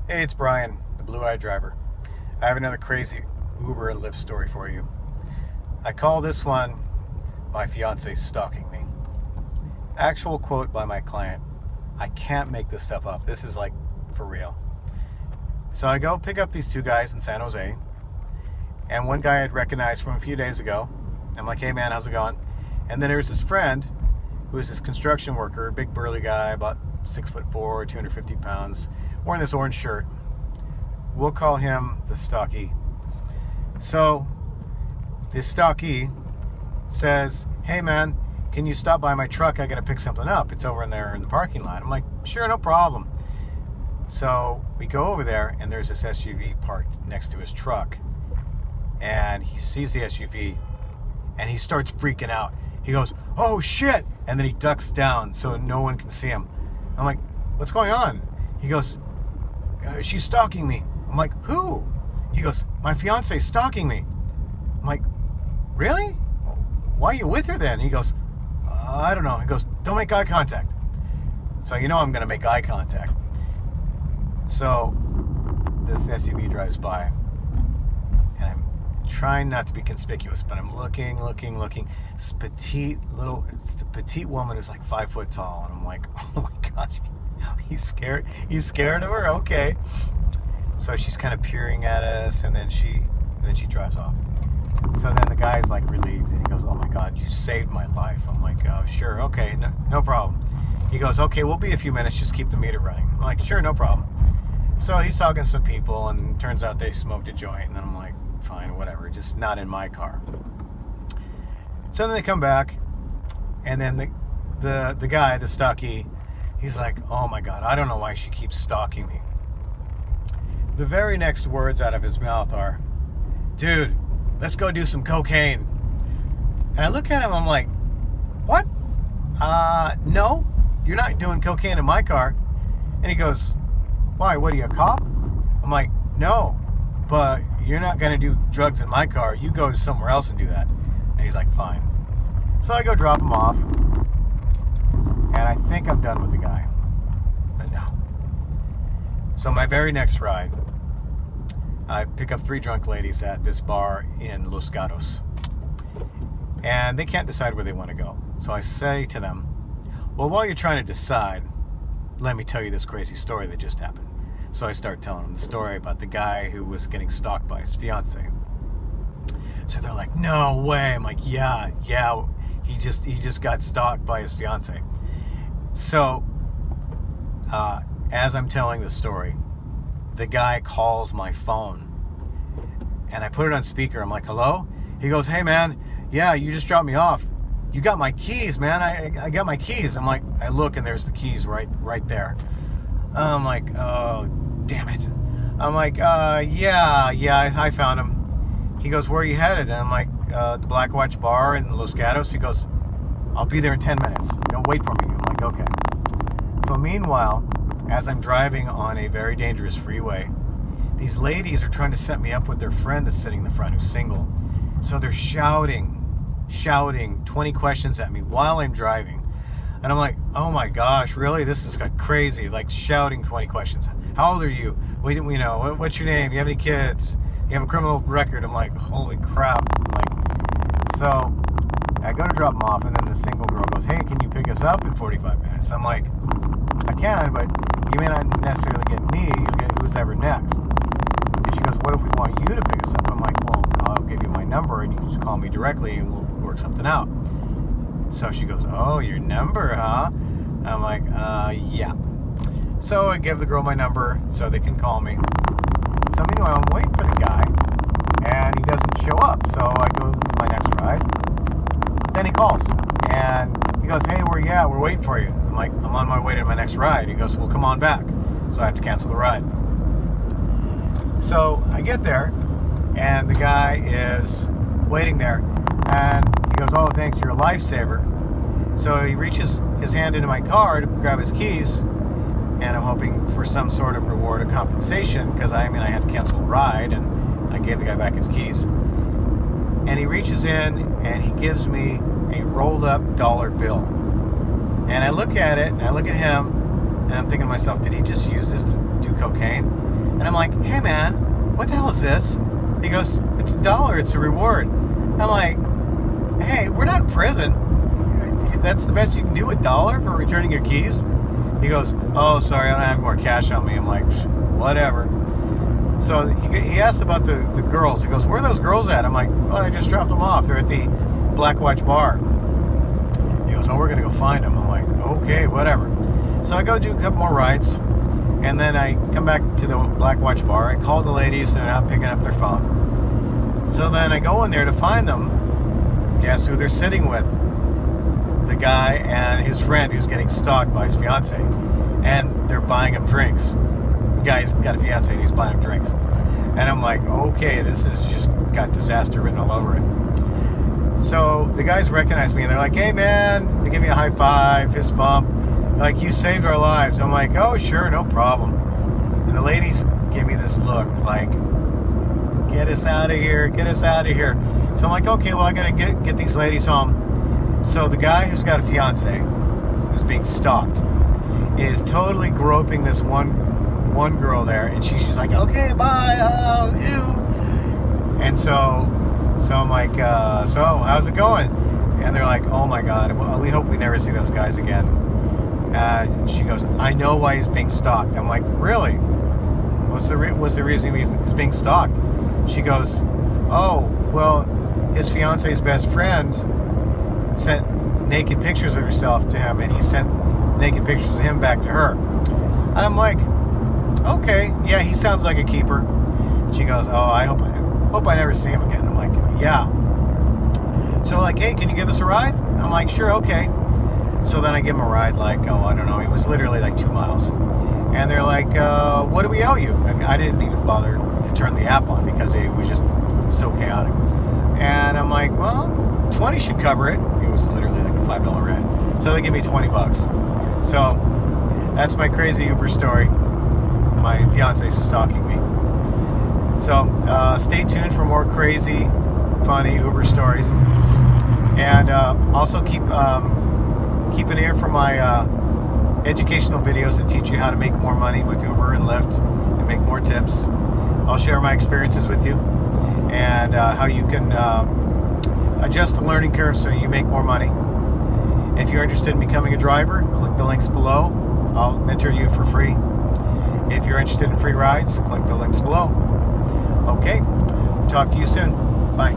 Hey, it's Brian, the blue-eyed driver. I have another crazy Uber and Lyft story for you. I call this one, my fiancé stalking me. Actual quote by my client. I can't make this stuff up. This is like for real. So I go pick up these two guys in San Jose, and one guy I'd recognized from a few days ago. I'm like, hey man, how's it going? And then there's this friend who is this construction worker, big burly guy, about 6'4", 250 pounds, wearing this orange shirt. We'll call him the stalky. So this stalky says, hey man, can you stop by my truck? I gotta pick something up. It's over in there in the parking lot. I'm like, sure, no problem. So we go over there, and there's this SUV parked next to his truck. And he sees the SUV, and he starts freaking out. He goes, oh shit! And then he ducks down so no one can see him. I'm like, what's going on? He goes, she's stalking me. I'm like, who? He goes, my fiance's stalking me. I'm like, really? Why are you with her then? He goes, I don't know. He goes, don't make eye contact. So you know I'm going to make eye contact. So this SUV drives by, and I'm trying not to be conspicuous, but I'm looking. This the petite woman who's like 5 foot tall, and I'm like, oh my gosh, he's scared of her? Okay. So she's kind of peering at us, and then she drives off. So then the guy's like relieved, and he goes, oh my God, you saved my life. I'm like, oh, sure, okay, no problem. He goes, okay, we'll be a few minutes, just keep the meter running. I'm like, sure, no problem. So he's talking to some people, and turns out they smoked a joint, and then I'm like, fine, whatever, just not in my car. So then they come back, and then the guy, the stalky, he's like, oh my God, I don't know why she keeps stalking me. The very next words out of his mouth are, dude, let's go do some cocaine. And I look at him, I'm like, what? No, you're not doing cocaine in my car. And he goes, why, what are you, a cop? I'm like, no, but you're not going to do drugs in my car. You go somewhere else and do that. And he's like, fine. So I go drop him off, and I think I'm done with the guy. But no. So my very next ride, I pick up 3 drunk ladies at this bar in Los Gatos. And they can't decide where they want to go. So I say to them, well, while you're trying to decide, let me tell you this crazy story that just happened. So I start telling them the story about the guy who was getting stalked by his fiancé. So they're like, no way. I'm like, yeah, he just got stalked by his fiancé. So as I'm telling the story, the guy calls my phone, and I put it on speaker. I'm like, hello? He goes, hey man, yeah, you just dropped me off. You got my keys, man. I got my keys. I'm like, I look, and there's the keys right there. I'm like, oh, damn it. I'm like, yeah, I found them. He goes, where are you headed? And I'm like, the Black Watch Bar in Los Gatos. He goes, I'll be there in 10 minutes. Don't wait for me. I'm like, okay. So meanwhile, as I'm driving on a very dangerous freeway, these ladies are trying to set me up with their friend that's sitting in the front who's single. So they're shouting 20 questions at me while I'm driving. And I'm like, oh my gosh, really? This is crazy, like shouting 20 questions. How old are you? What's your name? You have any kids? You have a criminal record? I'm like, holy crap. So I go to drop them off, and then the single girl goes, hey, can you pick us up in 45 minutes? I'm like, I can, but you may not necessarily get me, you'll get who's ever next. And she goes, what if we want you to pick us up? I'm like, well, I'll give you my number, and you can just call me directly, and we'll work something out. So she goes, oh, your number, huh? I'm like, yeah. So I give the girl my number so they can call me. So meanwhile, I'm waiting for the guy, and he doesn't show up. So I go to my next ride. Then he calls, and he goes, hey, where you at? We're waiting for you. I'm like, I'm on my way to my next ride. He goes, well, come on back. So I have to cancel the ride. So I get there, and the guy is waiting there, and he goes, oh, thanks, you're a lifesaver. So he reaches his hand into my car to grab his keys, and I'm hoping for some sort of reward or compensation, because I had to cancel the ride, and I gave the guy back his keys. And he reaches in, and he gives me a rolled up dollar bill. And I look at it, and I look at him, and I'm thinking to myself, did he just use this to do cocaine? And I'm like, hey man, what the hell is this? He goes, it's $1, it's a reward. I'm like, hey, we're not in prison. That's the best you can do, $1 for returning your keys? He goes, oh, sorry, I don't have more cash on me. I'm like, whatever. So he asked about the girls. He goes, where are those girls at? I'm like, well, I just dropped them off. They're at the Black Watch Bar. He goes, oh, we're going to go find them. I'm like, okay, whatever. So I go do a couple more rides, and then I come back to the Black Watch Bar. I call the ladies, and they're not picking up their phone. So then I go in there to find them. Guess who they're sitting with? The guy and his friend who's getting stalked by his fiance, and they're buying him drinks. The guy's got a fiance and he's buying him drinks, and I'm like, okay, this has just got disaster written all over it. So the guys recognize me and they're like, hey man, they give me a high five, fist bump, like, you saved our lives. I'm like, oh sure, no problem. And the ladies give me this look like, get us out of here, get us out of here. So I'm like, okay, well, I gotta get these ladies home. So the guy who's got a fiance, who's being stalked, is totally groping this one girl there, and she's like, okay, bye, oh, ew. And so I'm like, so how's it going? And they're like, oh my God, well, we hope we never see those guys again. And she goes, I know why he's being stalked. I'm like, really? What's the reason he's being stalked? She goes, oh, well, his fiance's best friend sent naked pictures of herself to him, and he sent naked pictures of him back to her. And I'm like, okay, yeah, he sounds like a keeper. She goes, oh, I hope I never see him again. I'm like, yeah. So like, hey, can you give us a ride? I'm like, sure, okay. So then I give him a ride, like, oh, I don't know, it was literally like 2 miles. And they're like, what do we owe you? I didn't even bother to turn the app on because it was just so chaotic. And I'm like, well, 20 should cover it. It was literally like a $5 ride. So they give me $20. So that's my crazy Uber story. My fiance's stalking me. So stay tuned for more crazy, funny Uber stories. And also keep an ear for my educational videos that teach you how to make more money with Uber and Lyft and make more tips. I'll share my experiences with you and how you can adjust the learning curve so you make more money. If you're interested in becoming a driver, click the links below. I'll mentor you for free. If you're interested in free rides, click the links below. Okay, talk to you soon. Bye.